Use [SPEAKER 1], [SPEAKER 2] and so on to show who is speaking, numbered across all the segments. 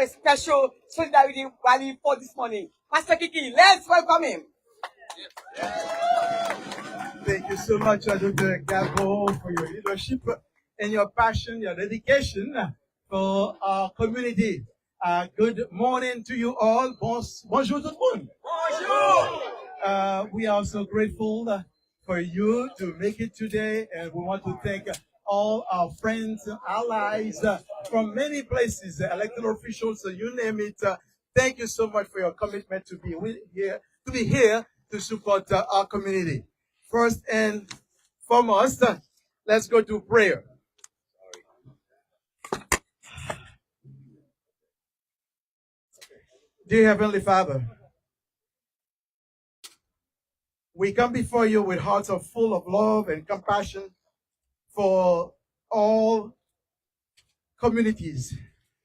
[SPEAKER 1] Special solidarity rally for this morning. Pastor Kiki, let's welcome him.
[SPEAKER 2] Thank you so much, Dr. Gabo, for your leadership and your passion, your dedication for our community. Good morning to you all. Bonjour tout le monde. Bonjour. We are so grateful for you to make it today, and we want to thank all our friends, allies from many places, elected officials, so you name it. Thank you so much for your commitment to be here to support our community. First and foremost, let's go to prayer. Dear Heavenly Father, we come before you with hearts full of love and compassion for all communities,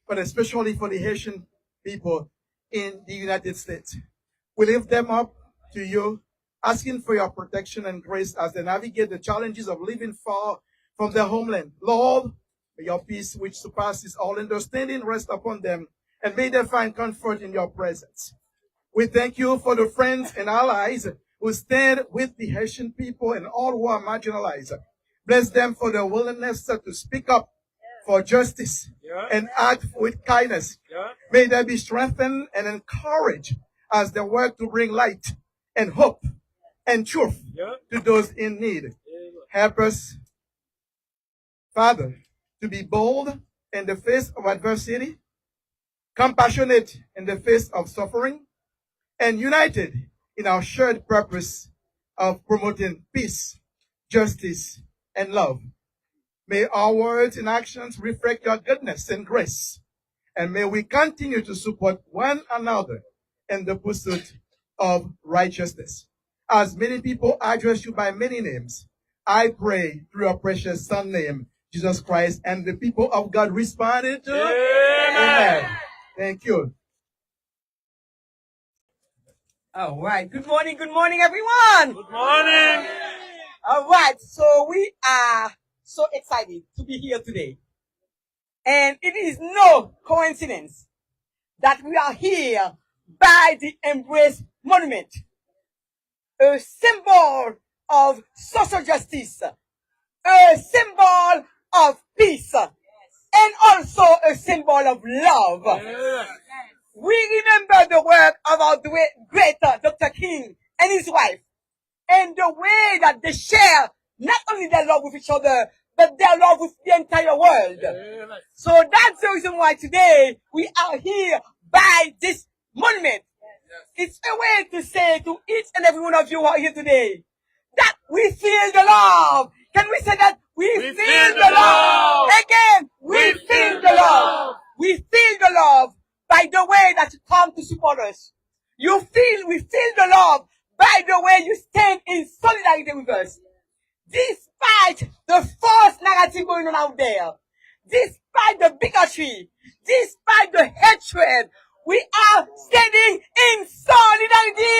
[SPEAKER 2] but especially for the Haitian people in the United States. We lift them up to you, asking for your protection and grace as they navigate the challenges of living far from their homeland. Lord, may your peace, which surpasses all understanding, rest upon them, and may they find comfort in your presence. We thank you for the friends and allies who stand with the Haitian people and all who are marginalized. Bless them for their willingness to speak up for justice and act with kindness. May they be strengthened and encouraged as they work to bring light and hope and truth to those in need. Help us, Father, to be bold in the face of adversity, compassionate in the face of suffering, and united in our shared purpose of promoting peace, justice, and love. May our words and actions reflect your goodness and grace, and may we continue to support one another in the pursuit of righteousness. As many people address you by many names, I pray through your precious Son name, Jesus Christ, and the people of God responded to Amen. Thank you.
[SPEAKER 1] All right. Good morning, everyone.
[SPEAKER 3] Good morning.
[SPEAKER 1] All right. So we are so excited to be here today. And it is no coincidence that we are here by the Embrace Monument, a symbol of social justice, a symbol of peace, and also a symbol of love. We remember the work of our great Dr. King and his wife, and the way that they share not only their love with each other, but their love with the entire world. So that's the reason why today we are here by this monument. It's a way to say to each and every one of you who are here today that we feel the love. Can we say that? We feel the love. Again, we feel the love. We feel the love by the way that you come to support us. We feel the love by the way you stand in solidarity with us. Despite the false narrative going on out there, despite the bigotry, despite the hatred, we are standing in solidarity.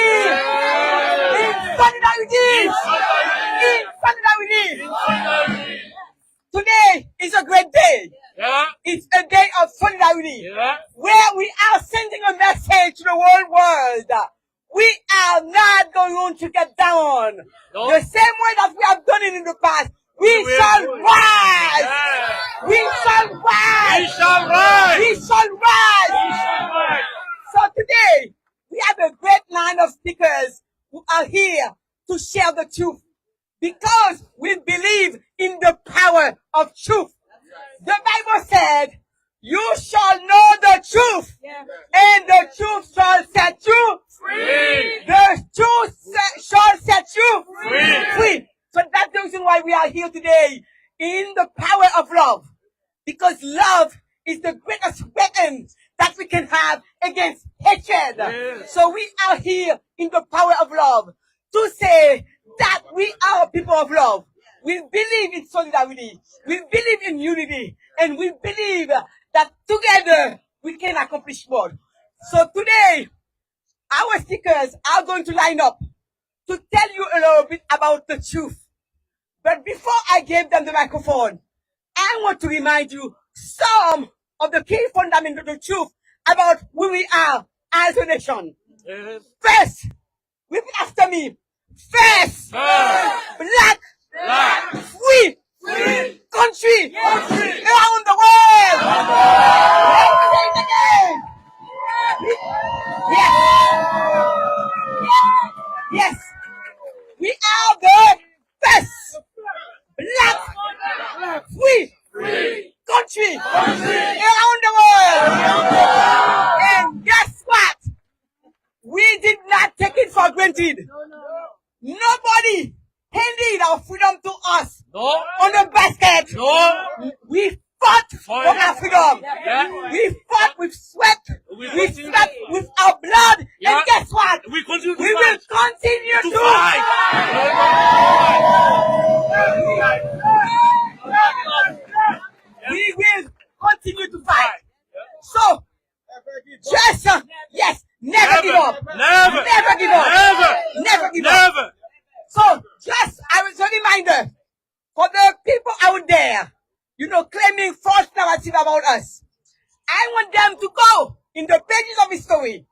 [SPEAKER 1] In solidarity. In solidarity. Today is a great day. It's a day of solidarity, where we are sending a message to the whole world. We are not going to get down. The same way that we have done it in the past. We shall rise. We shall rise.
[SPEAKER 3] We shall rise.
[SPEAKER 1] We shall rise. So today, we have a great line of speakers who are here to share the truth, because we believe in the power of truth. The Bible said, you shall know the truth, and the truth shall set you free. The truth shall set you free. So that's the reason why we are here today, in the power of love. Because love is the greatest weapon that we can have against hatred. So we are here in the power of love to say that we are people of love. We believe in solidarity. We believe in unity. And we believe that together we can accomplish more. So today, our speakers are going to line up to tell you a little bit about the truth. But before I give them the microphone, I want to remind you some of the key fundamentals of the truth about who we are as a nation. First, repeat after me. First, black, free, country, around the world. Let's say it again. Yes. We are the best. Black, free, country, around the world. And guess what? We did not take it for granted. Nobody handed our freedom to us on a basket. We fought for our freedom. We fought with sweat. We fought with our blood. And guess what? We will continue to fight. We will continue to fight. So, just, yes, never give up. Never give up. Never give up. So, just as a reminder, for the people out there, claiming false narrative about us, I want them to go in the pages of history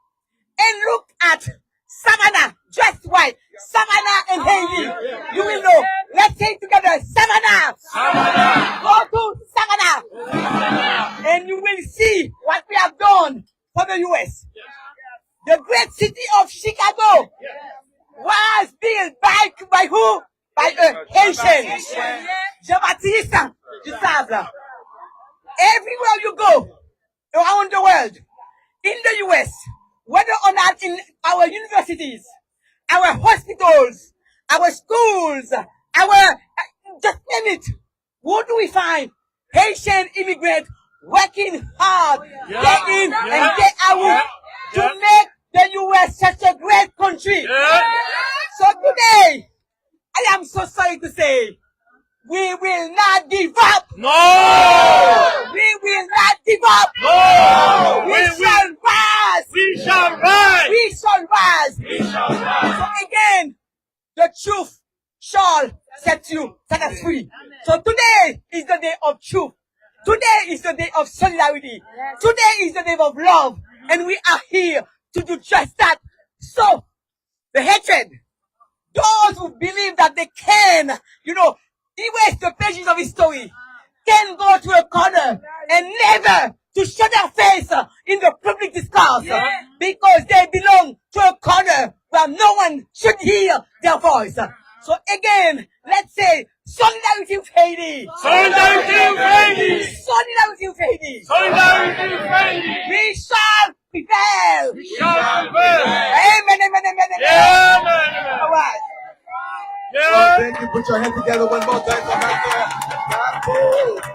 [SPEAKER 1] and look at Savannah, just white, Savannah and Haiti. You will know. Let's say it together, Savannah. Go to Savannah. And you will see what we have done for the U.S. The great city of Chicago was built by who? By a Haitian. Jean-Baptiste Dusable. Everywhere you go around the world, in the U.S., whether or not in our universities, our hospitals, our schools, just name it, what do we find? Haitian immigrants working hard, day in and day out to make the U.S. such a great country. So today, I am so sorry to say, we will not give up.
[SPEAKER 3] No!
[SPEAKER 1] We will not give up.
[SPEAKER 3] No!
[SPEAKER 1] We shall rise.
[SPEAKER 3] We shall rise.
[SPEAKER 1] We shall rise.
[SPEAKER 3] We shall rise.
[SPEAKER 1] So again, the truth shall set us free. So today is the day of truth. Today is the day of solidarity. Today is the day of love. And we are here to do just that. So, the hatred, those who believe that they can, erase the pages of history, can go to a corner and never to show their face in the public discourse because they belong to a corner where no one should hear their voice. So again, let's say solidarity with Haiti.
[SPEAKER 3] Solidarity with Haiti.
[SPEAKER 1] Solidarity with Haiti.
[SPEAKER 3] Solidarity with Haiti.
[SPEAKER 1] We shall prevail.
[SPEAKER 3] We shall prevail.
[SPEAKER 1] Amen, amen, amen, amen.
[SPEAKER 3] Yeah, man.
[SPEAKER 1] All right.
[SPEAKER 2] Well, thank you. Put your hand together one more time for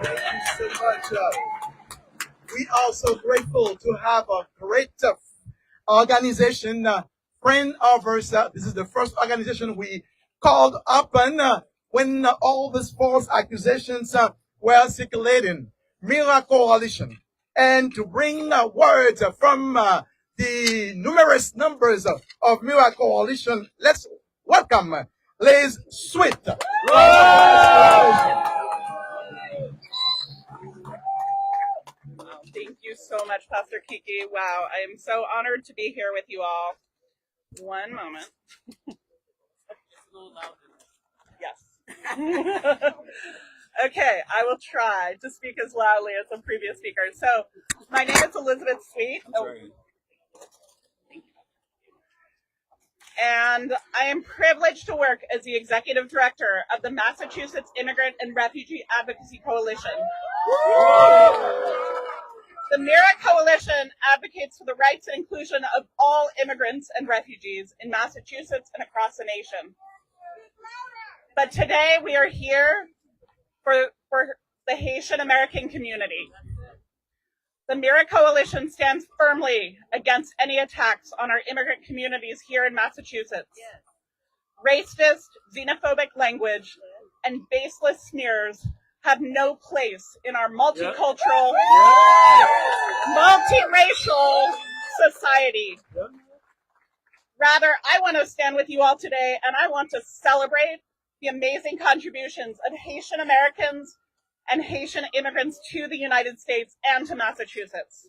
[SPEAKER 2] thank you so much. We are so grateful to have a great organization, Friend of Us. This is the first organization we called upon when all these false accusations were circulating. Miracle Coalition. And to bring words from the numerous numbers of Miracle Coalition, let's welcome Liz Sweet.
[SPEAKER 4] Thank you so much, Pastor Kiki. Wow, I am so honored to be here with you all. One moment. Yes. Okay, I will try to speak as loudly as the previous speaker. So, my name is Elizabeth Sweet. And I am privileged to work as the executive director of the Massachusetts Immigrant and Refugee Advocacy Coalition. The MIRA Coalition advocates for the rights and inclusion of all immigrants and refugees in Massachusetts and across the nation. But today we are here for the Haitian American community. The MIRA Coalition stands firmly against any attacks on our immigrant communities here in Massachusetts. Racist, xenophobic language, and baseless smears have no place in our multicultural, multiracial society. Rather, I want to stand with you all today, and I want to celebrate the amazing contributions of Haitian Americans and Haitian immigrants to the United States and to Massachusetts.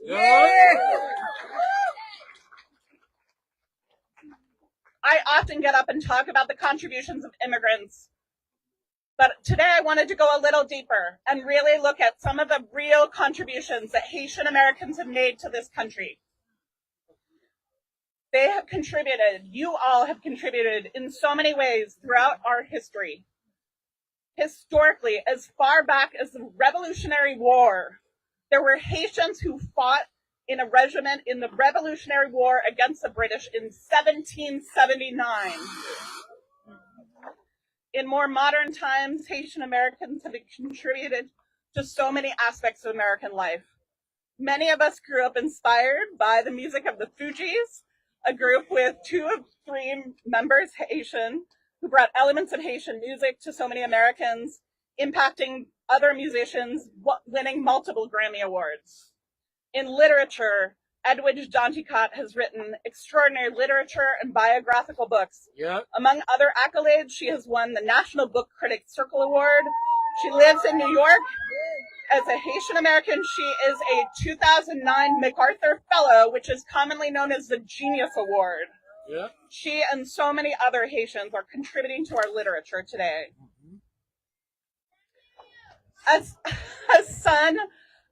[SPEAKER 4] I often get up and talk about the contributions of immigrants, but today I wanted to go a little deeper and really look at some of the real contributions that Haitian Americans have made to this country. They have contributed, you all have contributed in so many ways throughout our history. Historically, as far back as the Revolutionary War, there were Haitians who fought in a regiment in the Revolutionary War against the British in 1779. In more modern times, Haitian Americans have contributed to so many aspects of American life. Many of us grew up inspired by the music of the Fugees, a group with 2 of 3 members Haitian, who brought elements of Haitian music to so many Americans, impacting other musicians, winning multiple Grammy Awards. In literature, Edwidge Danticat has written extraordinary literature and biographical books. Among other accolades, she has won the National Book Critics Circle Award. She lives in New York. As a Haitian American, she is a 2009 MacArthur Fellow, which is commonly known as the Genius Award. She and so many other Haitians are contributing to our literature today. As a son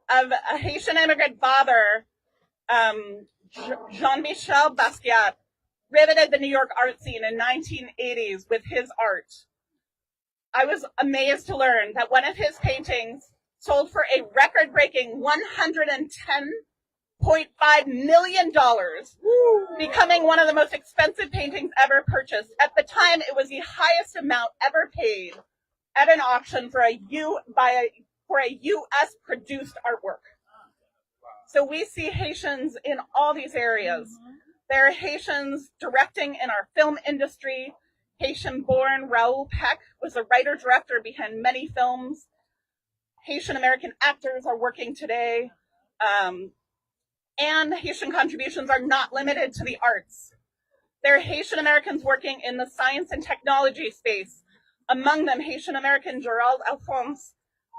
[SPEAKER 4] of a Haitian immigrant father, Jean-Michel Basquiat riveted the New York art scene in 1980s with his art. I was amazed to learn that one of his paintings sold for a record-breaking $110.5 million, becoming one of the most expensive paintings ever purchased. At the time, it was the highest amount ever paid at an auction for a U.S.-produced artwork. So we see Haitians in all these areas. There are Haitians directing in our film industry. Haitian-born Raoul Peck was a writer-director behind many films. Haitian-American actors are working today. And Haitian contributions are not limited to the arts. There are Haitian Americans working in the science and technology space. Among them, Haitian American Gerald Alphonse,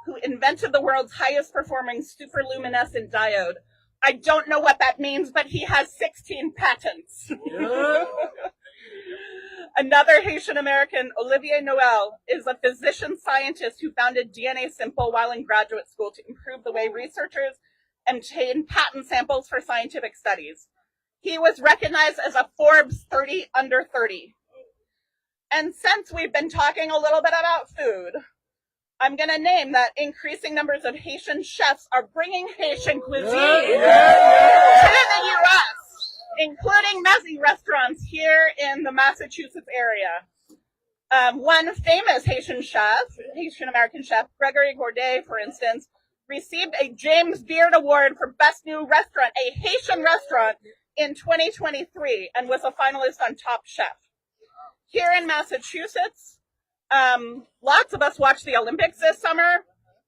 [SPEAKER 4] who invented the world's highest performing superluminescent diode. I don't know what that means, but he has 16 patents. Another Haitian American, Olivier Noel, is a physician scientist who founded DNA Simple while in graduate school to improve the way researchers obtain patent samples for scientific studies. He was recognized as a Forbes 30 under 30. And since we've been talking a little bit about food, I'm going to name that increasing numbers of Haitian chefs are bringing Haitian cuisine to the U.S., including messy restaurants here in the Massachusetts area. One famous Haitian American chef, Gregory Gourdet, for instance, received a James Beard Award for Best New Restaurant, a Haitian restaurant, in 2023, and was a finalist on Top Chef. Here in Massachusetts, lots of us watched the Olympics this summer.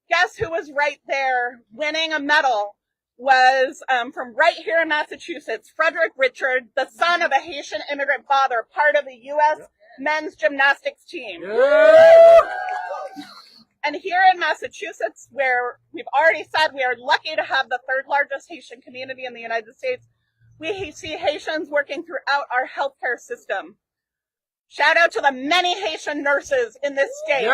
[SPEAKER 4] Guess who was right there winning a medal? Was from right here in Massachusetts, Frederick Richard, the son of a Haitian immigrant father, part of the U.S. men's gymnastics team. And here in Massachusetts, where we've already said we are lucky to have the third largest Haitian community in the United States, we see Haitians working throughout our healthcare system. Shout out to the many Haitian nurses in this state.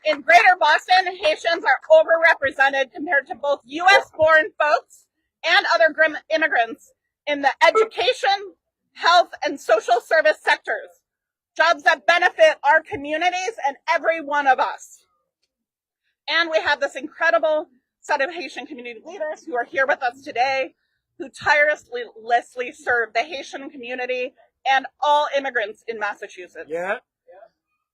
[SPEAKER 4] In Greater Boston, Haitians are overrepresented compared to both U.S.-born folks and other immigrants in the education, health, and social service sectors, jobs that benefit our communities and every one of us. And we have this incredible set of Haitian community leaders who are here with us today, who tirelessly serve the Haitian community and all immigrants in Massachusetts.
[SPEAKER 3] Yeah.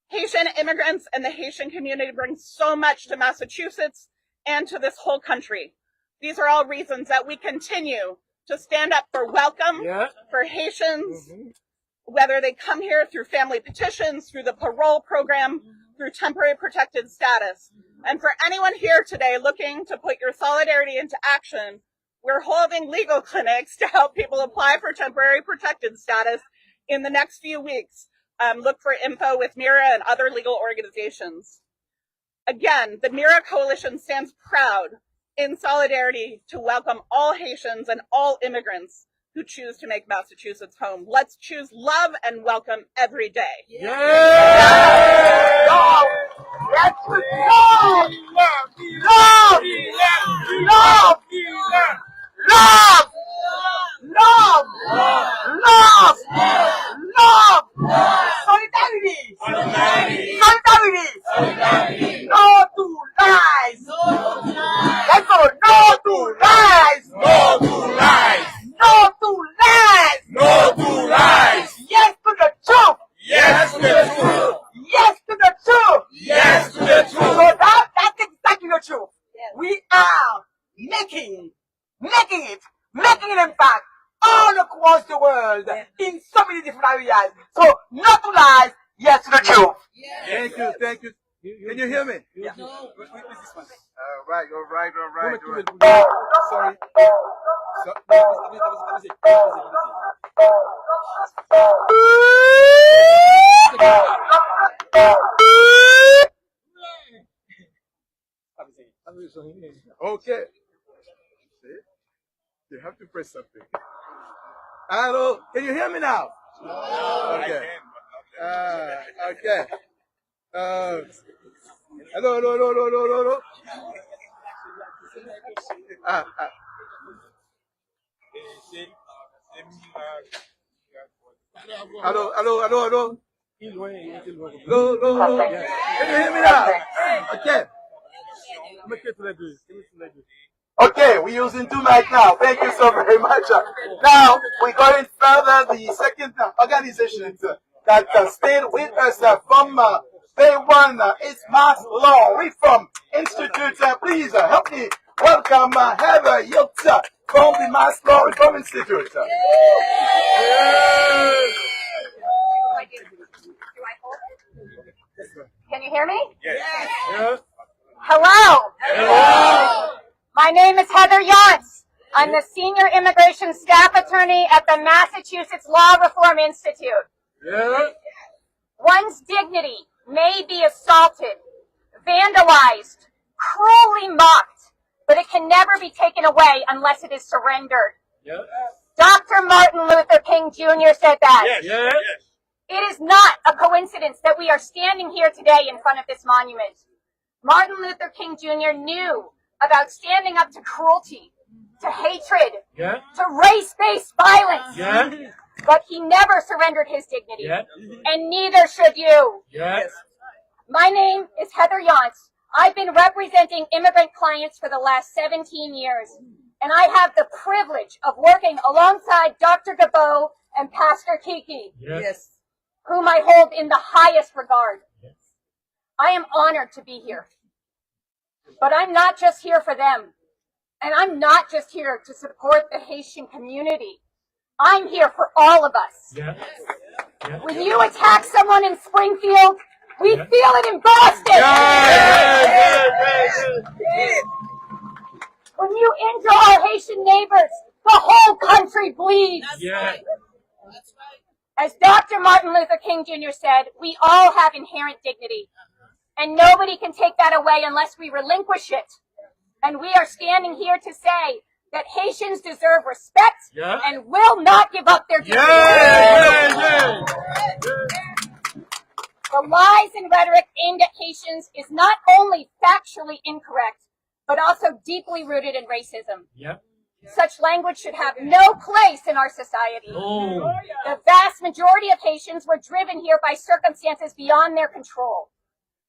[SPEAKER 4] Haitian immigrants and the Haitian community bring so much to Massachusetts and to this whole country. These are all reasons that we continue to stand up for welcome for Haitians, whether they come here through family petitions, through the parole program, through temporary protected status. And for anyone here today looking to put your solidarity into action, we're holding legal clinics to help people apply for temporary protected status in the next few weeks. Look for info with MIRA and other legal organizations. Again, the MIRA Coalition stands proud in solidarity to welcome all Haitians and all immigrants who choose to make Massachusetts home. Let's choose love and welcome every day.
[SPEAKER 1] Solidarity! Solidarity! No to lies! Let's go! No to lies!
[SPEAKER 3] No to lies!
[SPEAKER 1] No to lies!
[SPEAKER 3] No to lies!
[SPEAKER 1] Yes to the truth!
[SPEAKER 3] Yes to the truth!
[SPEAKER 1] Yes to the truth!
[SPEAKER 3] Yes to the truth!
[SPEAKER 1] So that's exactly the truth. We are making an impact all across the world in so many different areas. So not to lies, yes to the truth.
[SPEAKER 2] Thank you, thank you. Can you hear me?
[SPEAKER 1] Yeah.
[SPEAKER 2] All right. Sorry. Okay. See? You have to press something. Hello, can you hear me now? Okay. Okay. Hello. Hello. Hello. Can you hear me now? Okay. Okay, we're using two mics now. Thank you so very much. Now, we're going further. The second organization that stayed with us from day one is Mass Law. We from Institute. Please help me welcome Heather Yiltza from the Mass Law Reform Institute.
[SPEAKER 5] Do I hold it? Can you hear me?
[SPEAKER 3] Yes.
[SPEAKER 5] Hello. My name is Heather Yiltza. I'm the Senior Immigration Staff Attorney at the Massachusetts Law Reform Institute. One's dignity may be assaulted, vandalized, cruelly mocked, but it can never be taken away unless it is surrendered. Dr. Martin Luther King Jr. said that.
[SPEAKER 3] Yes. Yes.
[SPEAKER 5] It is not a coincidence that we are standing here today in front of this monument. Martin Luther King Jr. knew about standing up to cruelty, to hatred, to race-based violence. But he never surrendered his dignity. And neither should you. My name is Heather Yonts. I've been representing immigrant clients for the last 17 years. And I have the privilege of working alongside Dr. Gabo and Pastor Kiki, whom I hold in the highest regard. I am honored to be here. But I'm not just here for them. And I'm not just here to support the Haitian community. I'm here for all of us. When you attack someone in Springfield, we feel it in Boston. When you injure our Haitian neighbors, the whole country bleeds. As Dr. Martin Luther King Jr. said, we all have inherent dignity. And nobody can take that away unless we relinquish it. And we are standing here to say that Haitians deserve respect and will not give up their dignity. The lies and rhetoric aimed at Haitians is not only factually incorrect, but also deeply rooted in racism. Such language should have no place in our society. The vast majority of Haitians were driven here by circumstances beyond their control.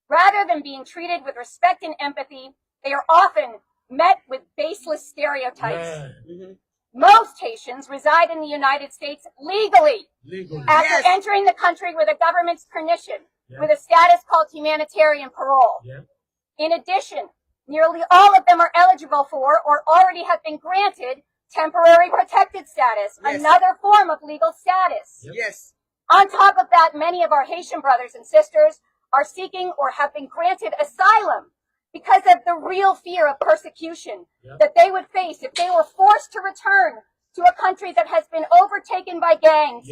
[SPEAKER 5] Rather than being treated with respect and empathy, they are often met with baseless stereotypes. Most Haitians reside in the United States legally. After entering the country with a government's permission, with a status called humanitarian parole. In addition, nearly all of them are eligible for or already have been granted temporary protected status, another form of legal status. On top of that, many of our Haitian brothers and sisters are seeking or have been granted asylum because of the real fear of persecution that they would face if they were forced to return to a country that has been overtaken by gangs,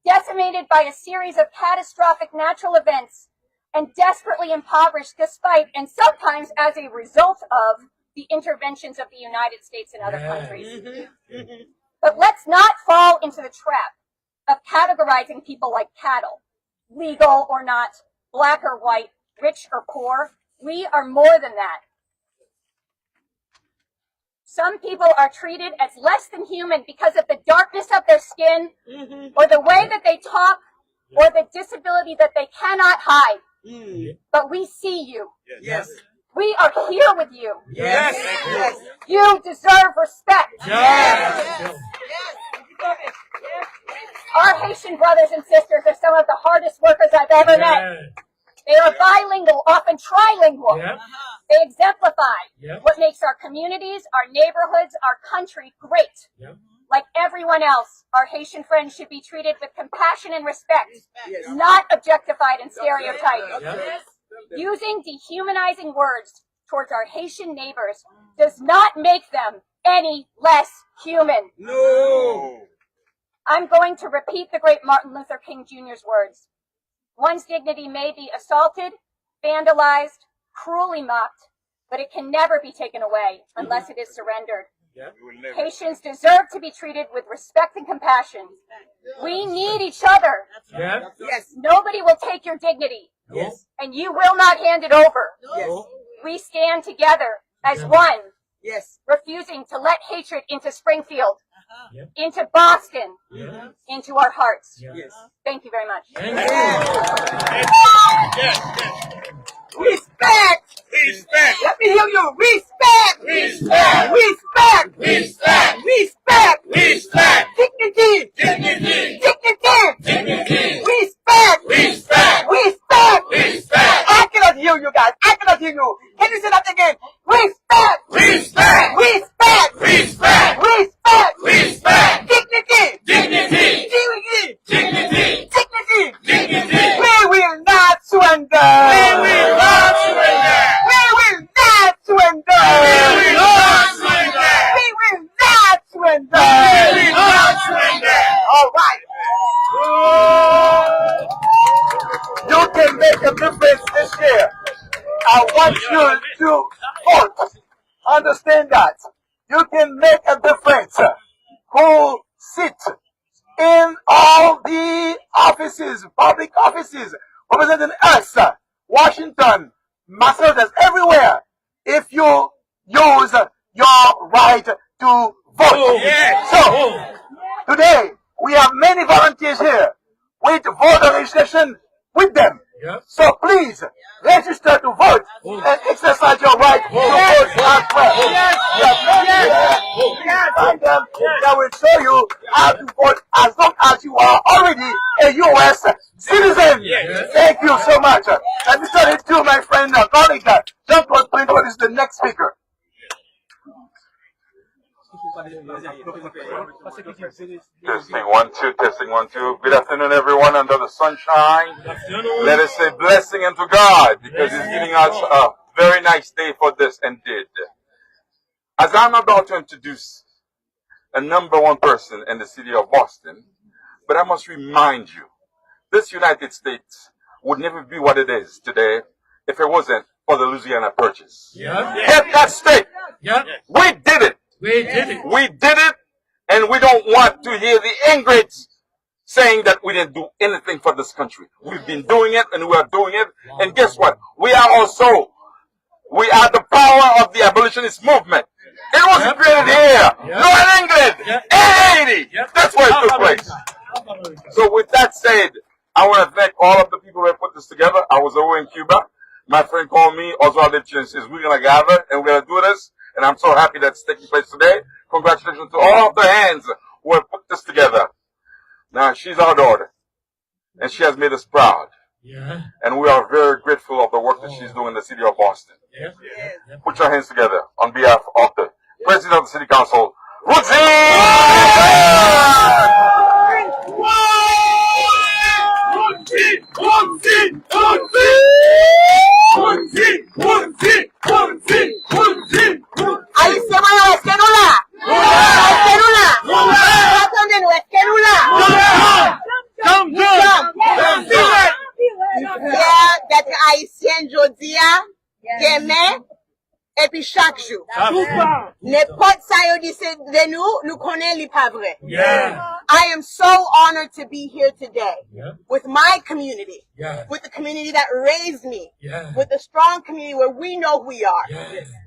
[SPEAKER 5] decimated by a series of catastrophic natural events, and desperately impoverished despite and sometimes as a result of the interventions of the United States and other countries. But let's not fall into the trap of categorizing people like cattle, legal or not, black or white, rich or poor. We are more than that. Some people are treated as less than human because of the darkness of their skin, or the way that they talk, or the disability that they cannot hide. But we see you. We are here with you. You deserve respect. Our Haitian brothers and sisters are some of the hardest workers I've ever met. They are bilingual, often trilingual. They exemplify what makes our communities, our neighborhoods, our country great. Like everyone else, our Haitian friends should be treated with compassion and respect, not objectified and stereotyped. Using dehumanizing words towards our Haitian neighbors does not make them any less human. I'm going to repeat the great Martin Luther King Jr.'s words. One's dignity may be assaulted, vandalized, cruelly mocked, but it can never be taken away unless it is surrendered. Haitians deserve to be treated with respect and compassion. We need each other. Nobody will take your dignity, and you will not hand it over. We stand together as one, refusing to let hatred into Springfield, into Boston, into our hearts. Thank you very much.
[SPEAKER 1] Respect!
[SPEAKER 3] Respect!
[SPEAKER 1] Let me hear you. Respect!
[SPEAKER 3] Respect!
[SPEAKER 1] Respect!
[SPEAKER 3] Respect!
[SPEAKER 1] Respect!
[SPEAKER 3] Respect!
[SPEAKER 1] Dignity!
[SPEAKER 3] Dignity!
[SPEAKER 1] Dignity!
[SPEAKER 3] Dignity!
[SPEAKER 1] Respect!
[SPEAKER 3] Respect!
[SPEAKER 1] Respect!
[SPEAKER 3] Respect!
[SPEAKER 1] I cannot hear you guys. I cannot hear you. Can you say that again? Respect!
[SPEAKER 3] Respect!
[SPEAKER 1] Respect!
[SPEAKER 3] Respect!
[SPEAKER 1] Respect!
[SPEAKER 3] Respect!
[SPEAKER 1] Dignity!
[SPEAKER 3] Dignity!
[SPEAKER 1] Dignity!
[SPEAKER 3] Dignity!
[SPEAKER 1] Dignity!
[SPEAKER 3] Dignity!
[SPEAKER 1] We will not surrender!
[SPEAKER 3] We will not surrender!
[SPEAKER 1] We will not surrender!
[SPEAKER 3] We will not surrender!
[SPEAKER 1] We will not surrender!
[SPEAKER 3] We will not surrender!
[SPEAKER 1] All right. You can make a difference this year. I want you to vote. Understand that. You can make a difference. Who
[SPEAKER 6] sit in all the offices, public offices, representing us, Washington, Massachusetts, everywhere, if you use your right to vote. So, today, we have many volunteers here with voter registration with them. So please, register to vote and exercise your right to vote as well. Find them that will show you how to vote as long as you are already a U.S. citizen. Thank you so much. Let me turn it to my friend, colleague, Jean-Claude Prezidan is the next speaker.
[SPEAKER 7] Testing 1 2, testing 1 2. Good afternoon, everyone under the sunshine. Let us say blessing unto God because He's giving us a very nice day for this indeed. As I'm about to introduce a number one person in the city of Boston, but I must remind you, this United States would never be what it is today if it wasn't for the Louisiana Purchase. Get that straight. We did it. We did it, and we don't want to hear the ingrates saying that we didn't do anything for this country. We've been doing it, and we are doing it. And guess what? We are the power of the abolitionist movement. It wasn't created here, nor in England, in Haiti. That's where it took place. So with that said, I want to thank all of the people that put this together. I was over in Cuba. My friend called me, Oswald Lipchin, says we're going to gather and we're going to do this. And I'm so happy that's taking place today. Congratulations to all of the hands who have put this together. Now, she's our daughter, and she has made us proud. And we are very grateful of the work that she's doing in the city of Boston. Put your hands together on behalf of the President of the City Council,
[SPEAKER 1] Ayisyen mwen eske nou la? Eske nou la? Atende nou, eske nou la? Fier d'être Ayisyen jodi a, demain, et puis chaque jour. N'importe ça yo di se de nou konnen li pa vre. I am so honored to be here today with my community, with the community that raised me, with the strong community where we know who we are.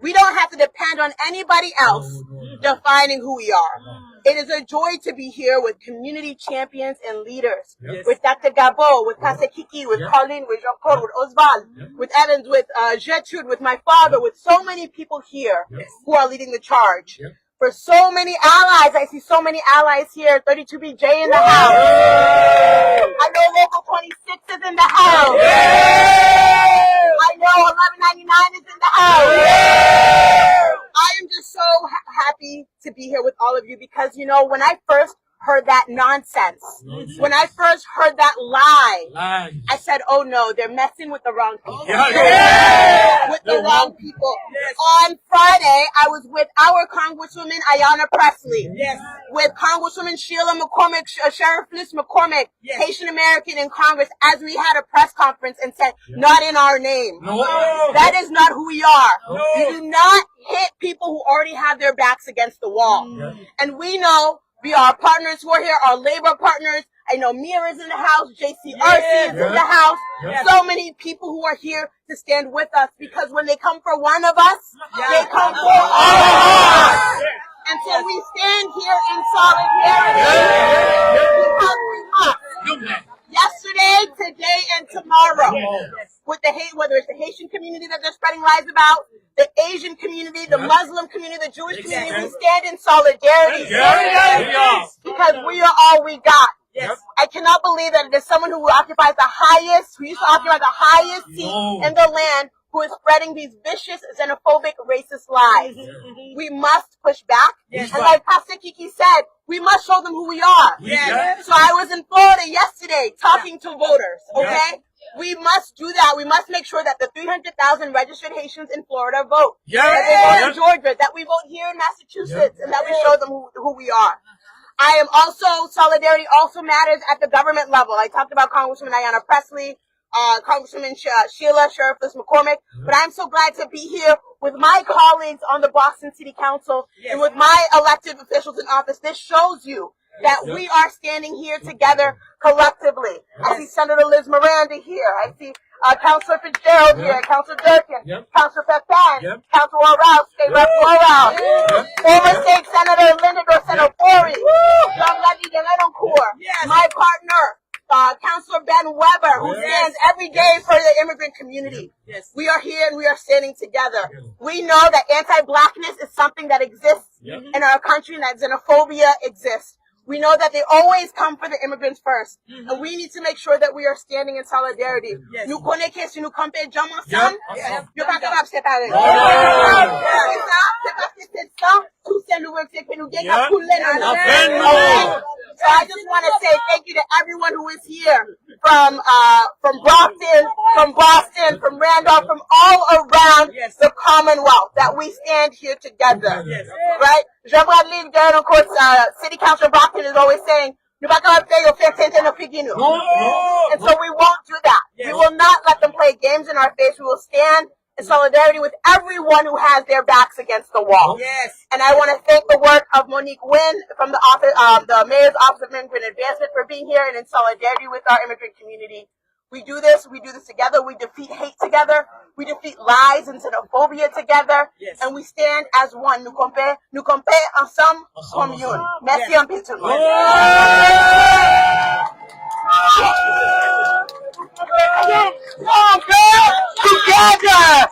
[SPEAKER 1] We don't have to depend on anybody else defining who we are. It is a joy to be here with community champions and leaders, with Dr. Gabo, with Kasekiki, with Colleen, with Jean-Claude, with Oswald, with Evans, with Gertrude, with my father, with so many people here who are leading the charge. For so many allies, I see so many allies here. 32BJ in the house. I know Local 26 is in the house. I know 1199 is in the house. I am just so happy to be here with all of you because, you know, when I first heard that nonsense, when I first heard that lie, I said, oh no, they're messing with the wrong people. With the wrong people. On Friday, I was with our Congresswoman, Ayanna Pressley. With Congresswoman Sheila McCormick, Sheriff Liz McCormick, Haitian American in Congress, as we had a press conference and said, not in our name. That is not who we are. We do not hit people who already have their backs against the wall. And we know we are partners who are here, our labor partners. I know Mia is in the house, JCRC is in the house. So many people who are here to stand with us because when they come for one of us, they come for all of us. And so we stand here in solidarity because we must. Yesterday, today, and tomorrow. With the whether it's the Haitian community that they're spreading lies about, the Asian community, the Muslim community, the Jewish community, we stand in solidarity. Because we are all we got. I cannot believe that there's someone who occupies the highest, who used to occupy the highest seat in the land, who is spreading these vicious, xenophobic, racist lies. We must push back. And like Pastor Kiki said, we must show them who we are. So I was in Florida yesterday talking to voters, okay? We must do that. We must make sure that the 300,000 registered Haitians in Florida vote. That they vote in Georgia, that we vote here in Massachusetts, and that we show them who we are. I am also, solidarity also matters at the government level. I talked about Congresswoman Ayanna Pressley, Congresswoman Sheila, Sheriff Liz McCormick, but I'm so glad to be here with my colleagues on the Boston City Council and with my elected officials in office. This shows you
[SPEAKER 8] that we are standing here together collectively. I see Senator Liz Miranda here. I see Councilor Fitzgerald here, Councilor Durkin, Councilor Pepin, Councilor Rouse, State Rep Rouse, former State Senator Linda Dorseno-Fori, my partner, Councilor Ben Weber, who stands every day for the immigrant community. We are here and we are standing together. We know that anti-blackness is something that exists in our country and that xenophobia exists. We know that they always come for the immigrants first. And we need to make sure that we are standing in solidarity. Nous connaissons que si nous campons jambes ensemble, nous pas capables de séparer. So I just want to say thank you to everyone who is here from Brockton, from Boston, from Randolph, from all around the Commonwealth, that we stand here together. Right? Jean-Bradley, of course, City Councilor Brockton is always saying, and so we won't do that. We will not let them play games in our face. We will stand in solidarity with everyone who has their backs against the wall. And I want to thank the work of Monique Wynn from the office, the Mayor's Office of Immigrant Advancement, for being here and in solidarity with our immigrant community. We do this together. We defeat hate together. We defeat lies and xenophobia together. And we stand as one. Nous comptons ensemble comme une. Merci un peu tout le monde. Together!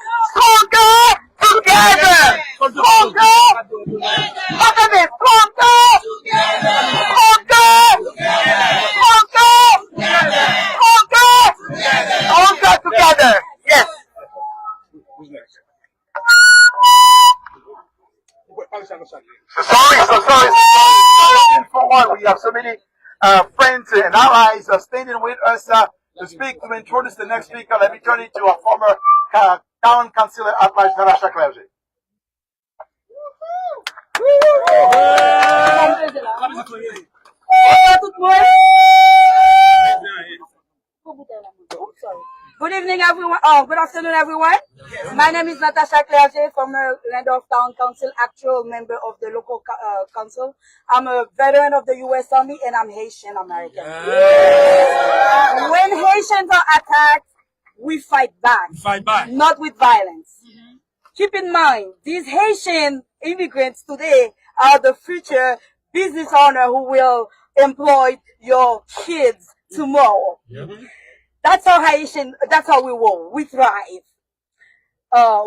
[SPEAKER 8] Together! Yes. So sorry. We have so many friends and allies standing with us to speak. To introduce the next speaker, let me turn it to a former town councillor at large, Natasha Clerget.
[SPEAKER 9] Good evening, everyone. Good afternoon, everyone. My name is Natasha Clerget, former Randolph Town Council, actual member of the local council. I'm a veteran of the U.S. Army, and I'm Haitian American. When Haitians are attacked, we fight back. Not with violence. Keep in mind, these Haitian immigrants today are the future business owner who will employ your kids tomorrow. That's how we roll. We thrive.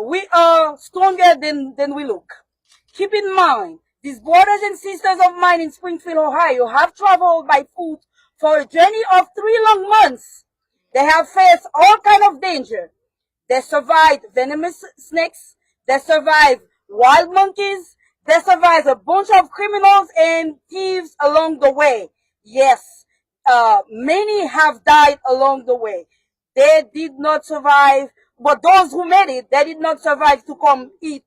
[SPEAKER 9] We are stronger than we look. Keep in mind, these brothers and sisters of mine in Springfield, Ohio, have traveled by foot for a journey of 3 long months. They have faced all kinds of danger. They survived venomous snakes. They survived wild monkeys. They survived a bunch of criminals and thieves along the way. Yes, many have died along the way. They did not survive, but those who made it, they did not survive to come eat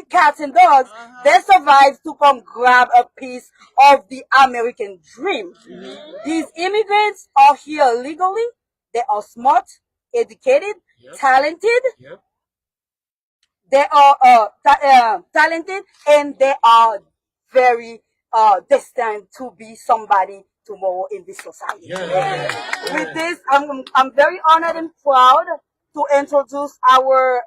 [SPEAKER 9] cats and dogs. They survived to come grab a piece of the American dream. These immigrants are here legally. They are smart, educated, talented. They are talented, and they are very destined to be somebody tomorrow in this society. With this, I'm very honored and proud to introduce our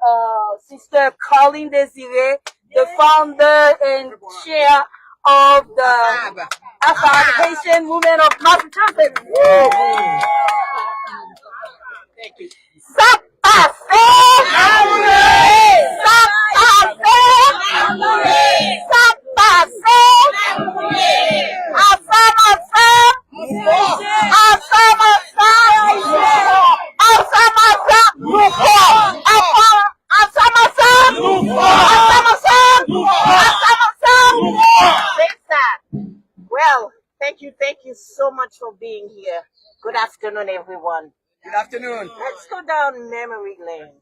[SPEAKER 9] sister Colleen Desiree, the founder and chair of the AFAD, Haitian Women of Massachusetts. Thank you.
[SPEAKER 8] Well, thank you so much for being here. Good afternoon, everyone.
[SPEAKER 1] Good afternoon.
[SPEAKER 8] Let's go down memory lane.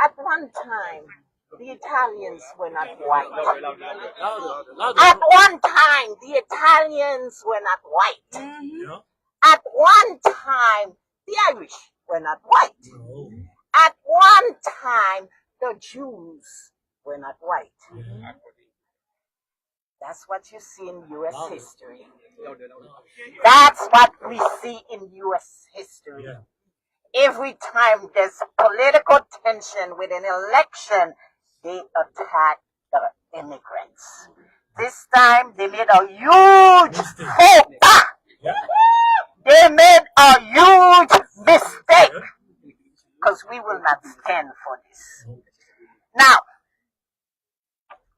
[SPEAKER 8] At one time, the Italians were not white. At one time, the Italians were not white. At one time, the Irish were not white. At one time, the Jews were not white. That's what you see in U.S. history. That's what we see in U.S. history. Every time there's political tension with an election, they attack the immigrants. This time, they made a huge faux pas. They made a huge mistake. Because we will not stand for this. Now,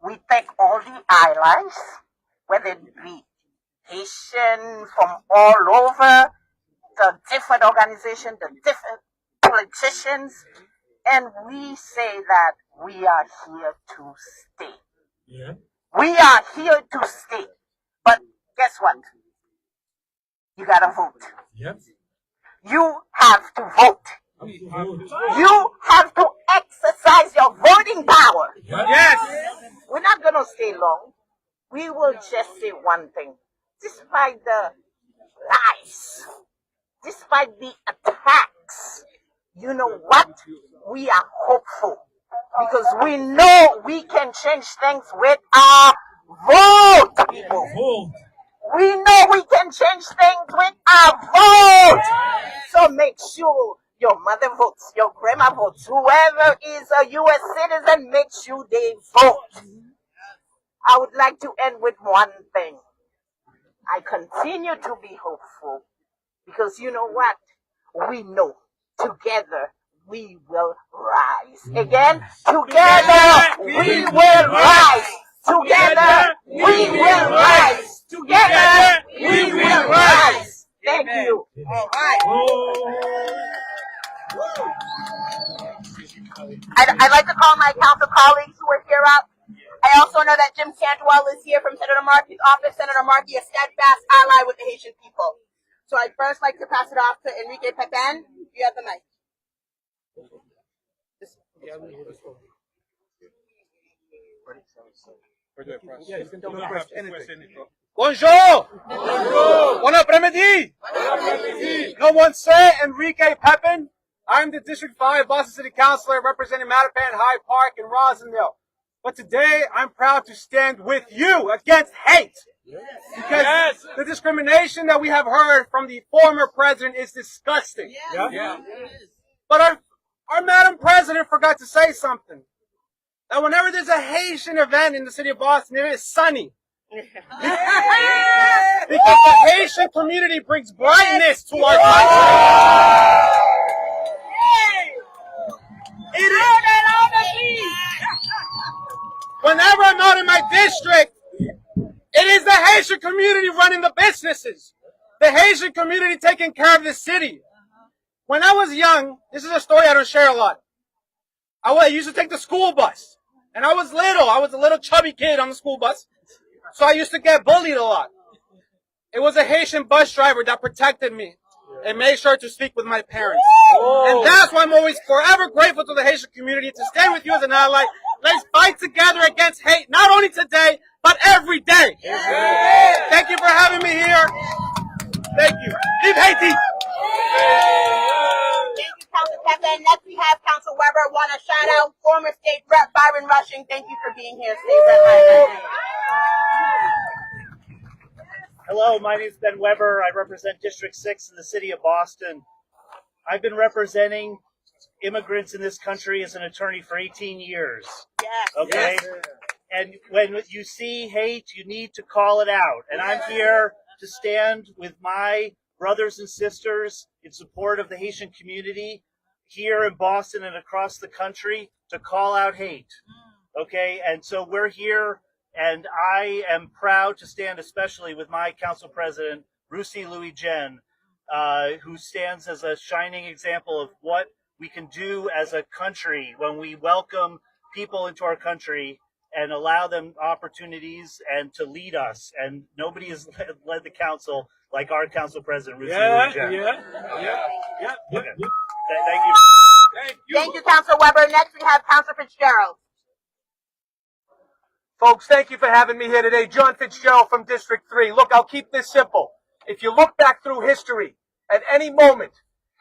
[SPEAKER 8] we take all the allies, whether it be Haitian from all over, the different organizations, the different politicians, and we say that we are here to stay. We are here to stay. But guess what? You gotta vote. You have to vote. You have to exercise your voting power. We're not gonna stay long. We will just say one thing. Despite the lies, despite the attacks, you know what? We are hopeful because we know we can change things with our vote, people. We know we can change things with our vote. So make sure your mother votes, your grandma votes, whoever is a U.S. citizen, make sure they vote. I would like to end with one thing. I continue to be hopeful because you know what? We know together we will rise. Again, together we will rise. Together we will rise. Together we will rise. Thank you. All right. I'd like to call my council colleagues who are here up. I also know that Jim Cantwell is here from Senator Markey's office. Senator Markey, a steadfast ally with the Haitian people. So I'd first like to pass it off to Enrique Pepen. You have the mic.
[SPEAKER 10] Bonjour! Bon après-midi! No one say Enrique Pepen. I'm the District 5 Boston City Councilor representing Mattapan, Hyde Park, and Roslindale. But today, I'm proud to stand with you against hate. Because the discrimination that we have heard from the former president is disgusting. But our Madam President forgot to say something. That whenever there's a Haitian event in the city of Boston, it is sunny. Because the Haitian community brings brightness to our country. Whenever I'm out in my district, it is the Haitian community running the businesses. The Haitian community taking care of the city. When I was young, this is a story I don't share a lot. I used to take the school bus. And I was a little chubby kid on the school bus. So I used to get bullied a lot. It was a Haitian bus driver that protected me and made sure to speak with my parents. And that's why I'm always forever grateful to the Haitian community to stand with you as an ally. Let's fight together against hate, not only today, but every day. Thank you for having me here. Thank you. Vive Haiti!
[SPEAKER 8] Thank you, Council Pepe. Next we have Council Weber. Want to shout out former State Rep Byron Rushing. Thank you for being here, State Rep Byron.
[SPEAKER 11] Hello, my name is Ben Weber. I represent District 6 in the city of Boston. I've been representing immigrants in this country as an attorney for 18 years.
[SPEAKER 8] Yes.
[SPEAKER 11] Okay? Yes. And when you see hate, you need to call it out. And I'm here to stand with my brothers and sisters in support of the Haitian community here in Boston and across the country to call out hate. Okay? And so we're here, and I am proud to stand especially with my council president, Rusi Louis-Jen, who stands as a shining example of what we can do as a country when we welcome people into our country and allow them opportunities and to lead us. And nobody has led the council like our council president, Rusi Louis-Jen. Okay. Thank you.
[SPEAKER 8] Thank you, Council Weber. Next we have Council Fitzgerald.
[SPEAKER 10] Folks, thank you for having me here today. John Fitzgerald from District 3. Look, I'll keep this simple. If you look back through history, at any moment,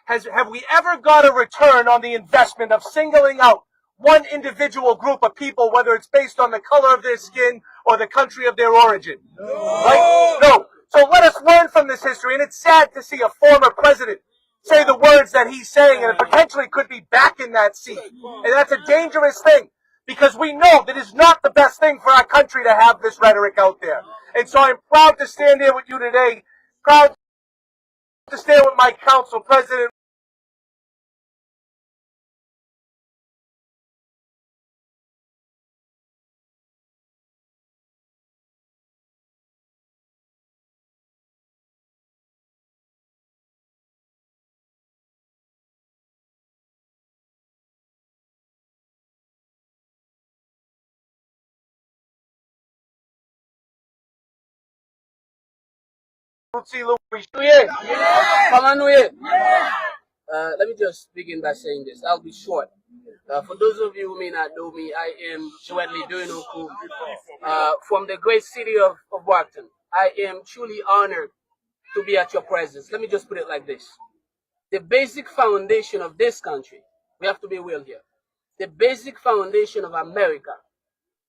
[SPEAKER 10] have we ever got a return on the investment of singling out one individual group of people, whether it's based on the color of their skin or the country of their origin. Right? No. So let us learn from this history, and it's sad to see a former president say the words that he's saying and potentially could be back in that seat. And that's a dangerous thing, because we know that it's not the best thing for our country to have this rhetoric out there. And so I'm proud to stand here with you today, proud to stand with my council president,
[SPEAKER 12] Let me just begin by saying this. I'll be short. For those of you who may not know me, I am Chiwetley Doinoku from the great city of Brockton. I am truly honored to be at your presence. Let me just put it like this. The basic foundation of this country, we have to be real here. The basic foundation of America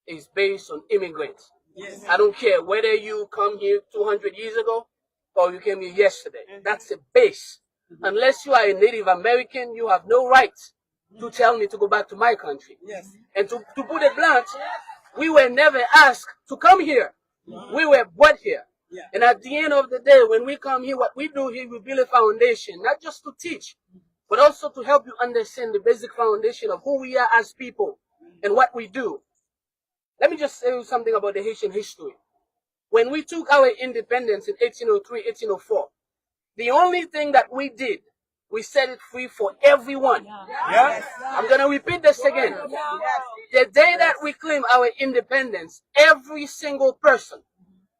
[SPEAKER 12] is based on immigrants. Yes. I don't care whether you come here 200 years ago or you came here yesterday. That's the base. Unless you are a Native American, you have no right to tell me to go back to my country. Yes. And to put it blunt, we were never asked to come here. We were brought here. Yeah. And at the end of the day, when we come here, what we do here, we build a foundation, not just to teach, but also to help you understand the basic foundation of who we are as people and what we do. Let me just say you something about the Haitian history. When we took our independence in 1803, 1804, the only thing that we did, we set it free for everyone. Yeah. I'm going to repeat this again. The day that we claimed our independence, every single person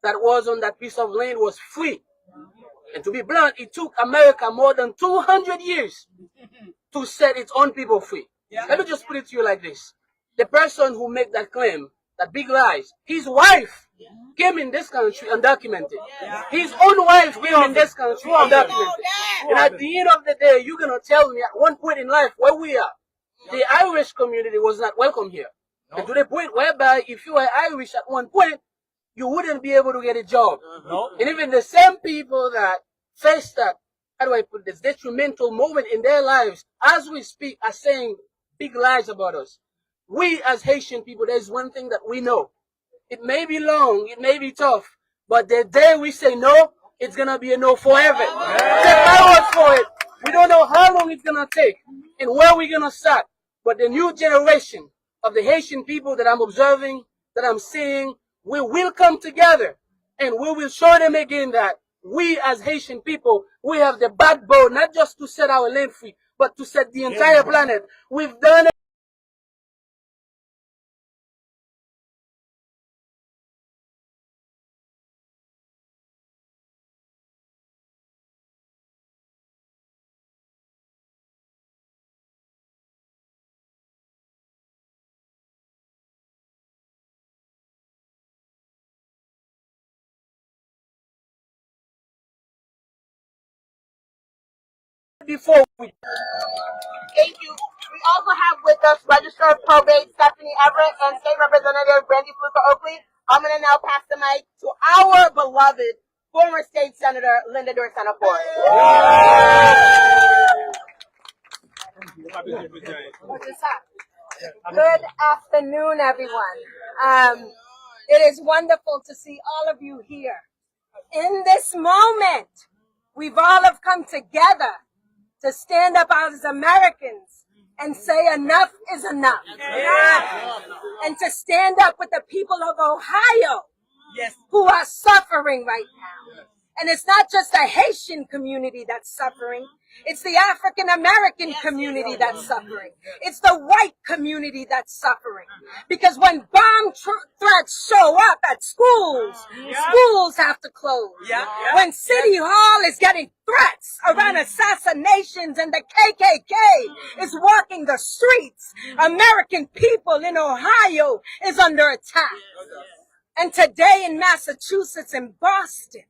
[SPEAKER 12] that was on that piece of land was free. And to be blunt, it took America more than 200 years to set its own people free. Let me just put it to you like this. The person who made that claim, that big lies, his wife came in this country undocumented. His own wife came in this country undocumented. And at the end of the day, you're going to tell me at one point in life where we are, the Irish community was not welcome here. And to the point whereby if you were Irish at one point, you wouldn't be able to get a job. And even the same people that face that, how do I put this, detrimental moment in their lives, as we speak, are saying big lies about us. We as Haitian people, there's one thing that we know. It may be long, it may be tough, but the day we say no, it's going to be a no forever. Take my word for it. We don't know how long it's going to take and where we're going to start. But the new generation of the Haitian people that I'm observing, that I'm seeing, we will come together and we will show them again that we as Haitian people, we have the backbone, not just to set our land free, but to set the entire planet. We've done it before.
[SPEAKER 8] Thank you. We also have with us Register of Probate Stephanie Everett and State Representative Brandy Fluker Oakley. I'm going to now pass the mic to our beloved former State Senator Linda Dorsena Ford.
[SPEAKER 9] Good afternoon, everyone. It is wonderful to see all of you here. In this moment, we've all have come together to stand up as Americans and say enough is enough. And to stand up with the people of Ohio who are suffering right now. And it's not just the Haitian community that's suffering. It's the African American community that's suffering. It's the white community that's suffering. Because when bomb threats show up at schools, schools have to close. When City Hall is getting threats around assassinations and the KKK is walking the streets, American people in Ohio is under attack. And today in Massachusetts and Boston,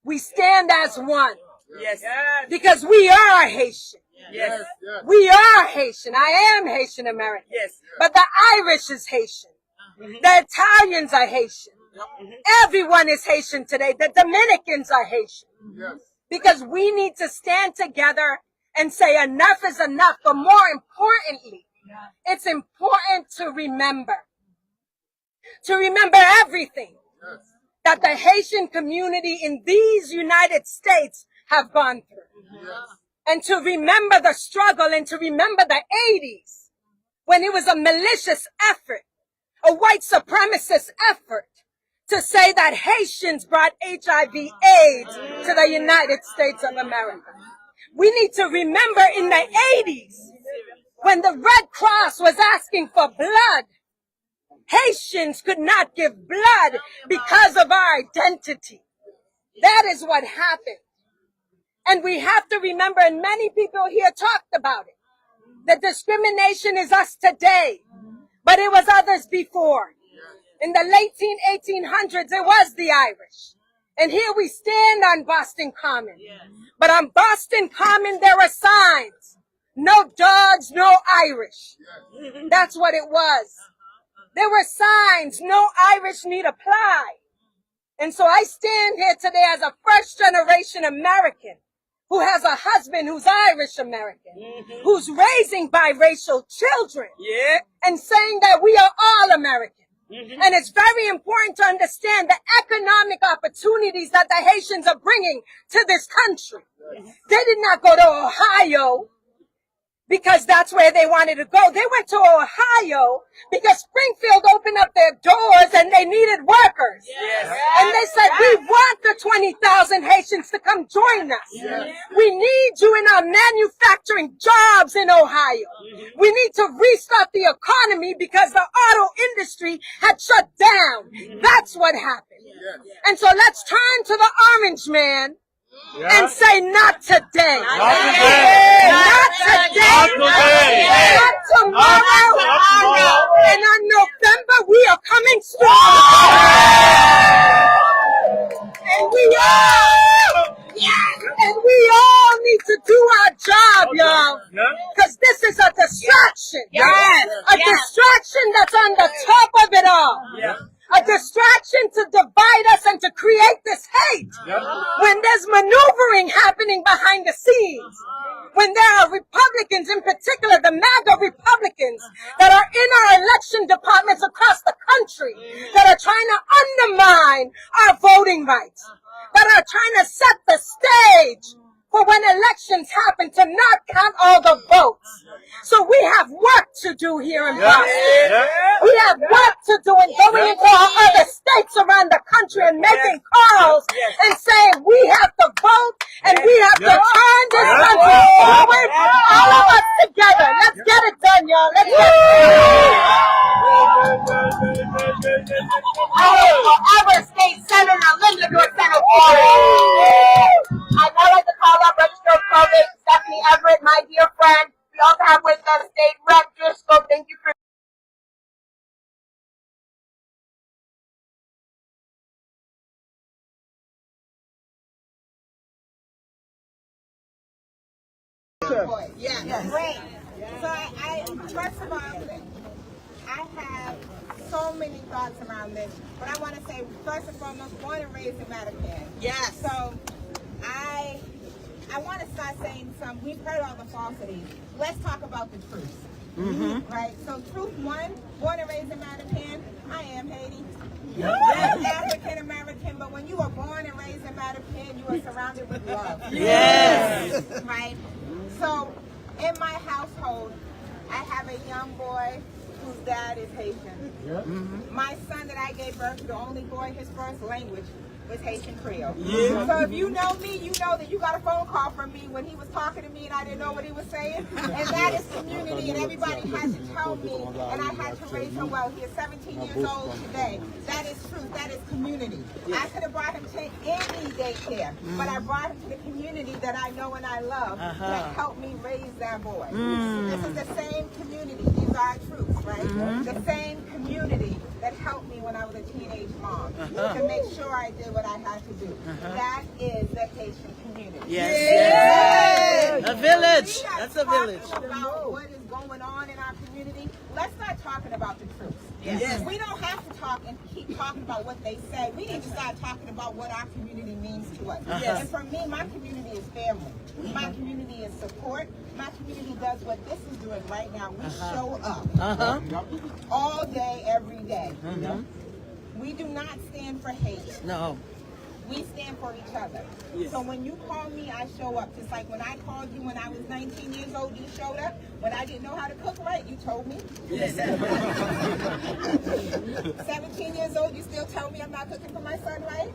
[SPEAKER 9] we stand as one. Because we are Haitian.
[SPEAKER 1] Yes.
[SPEAKER 9] We are Haitian. I am Haitian American.
[SPEAKER 1] Yes.
[SPEAKER 9] But the Irish is Haitian. The Italians are Haitian. Everyone is Haitian today. The Dominicans are Haitian. Because we need to stand together and say enough is enough. But more importantly, it's important to remember everything that the Haitian community in these United States have gone through. And to remember the struggle and to remember the 80s when it was a malicious effort, a white supremacist effort to say that Haitians brought HIV/AIDS to the United States of America. We need to remember in the 80s when the Red Cross was asking for blood, Haitians could not give blood because of our identity. That is what happened. And we have to remember, and many people here talked about it, the discrimination is us today, but it was others before. In the late 1800s, it was the Irish. And here we stand on Boston Common. But on Boston Common, there are signs. No dogs, no Irish. That's what it was. There were signs, no Irish need apply. And so I stand here today as a first generation American who has a husband who's Irish American, who's raising biracial children, and saying that we are all American. And it's very important to understand the economic opportunities that the Haitians are bringing to this country. They did not go to Ohio because that's where they wanted to go. They went to Ohio because Springfield opened up their doors and they needed workers. And they said, we want the 20,000 Haitians to come join us. We need you in our manufacturing jobs in Ohio. We need to restart the economy because the auto industry had shut down. That's what happened. And so let's turn to the orange man and say, not today. Not today. Not today. Not tomorrow. And on November, we are coming strong. And we all need to do our job, y'all. Because this is a distraction. A distraction that's on the top of it all. A distraction to divide us and to create this hate. When there's maneuvering happening behind the scenes. When there are Republicans, in particular the MAGA Republicans, that are in our election departments across the country, that are trying to undermine our voting rights, that are trying to set the stage for when elections happen to not count all the votes. So we have work to do here in Boston. We have work to do in going into our other states around the country and making calls and saying we have to vote and we have to turn this country forward. All of us together. Let's get it done, y'all. Let's get it done.
[SPEAKER 8] Our state senator, Linda Dorsetto. I'd now like to call up Registered Probate Stephanie Everett, my dear friend. We also have with us State Rep Driscoll. Thank you for
[SPEAKER 13] Great. So I first of all, I have so many thoughts around this, but I want to say first and foremost, born and raised in Mattapan.
[SPEAKER 1] Yes.
[SPEAKER 13] So I want to start saying we've heard all the falsities. Let's talk about the truth. Right? So truth one, born and raised in Mattapan, I am Haiti. I'm African American, but when you are born and raised in Mattapan, you are surrounded with love.
[SPEAKER 1] Yes.
[SPEAKER 13] Right? So in my household, I have a young boy whose dad is Haitian. My son that I gave birth to, the only boy, his first language was Haitian Creole. So if you know me, you know that you got a phone call from me when he was talking to me and I didn't know what he was saying. And that is community, and everybody had to tell me, and I had to raise him well. He is 17 years old today. That is truth. That is community. I could have brought him to any daycare, but I brought him to the community that I know and I love that helped me raise that boy. This is the same community. These are our truths, right? The same community that helped me when I was a teenage mom to make sure I did what I had to do. That is the Haitian community.
[SPEAKER 14] Yes. A village. That's a village.
[SPEAKER 13] About what is going on in our community, let's start talking about the truth.
[SPEAKER 14] Yes.
[SPEAKER 13] We don't have to talk and keep talking about what they say. We need to start talking about what our community means to us. And for me, my community is family. My community is support. My community does what this is doing right now. We show up all day, every day. We do not stand for hate.
[SPEAKER 14] No.
[SPEAKER 13] We stand for each other. So when you call me, I show up. Just like when I called you when I was 19 years old, you showed up. When I didn't know how to cook right, you told me. 17 years old, you still tell me I'm not cooking for my son right.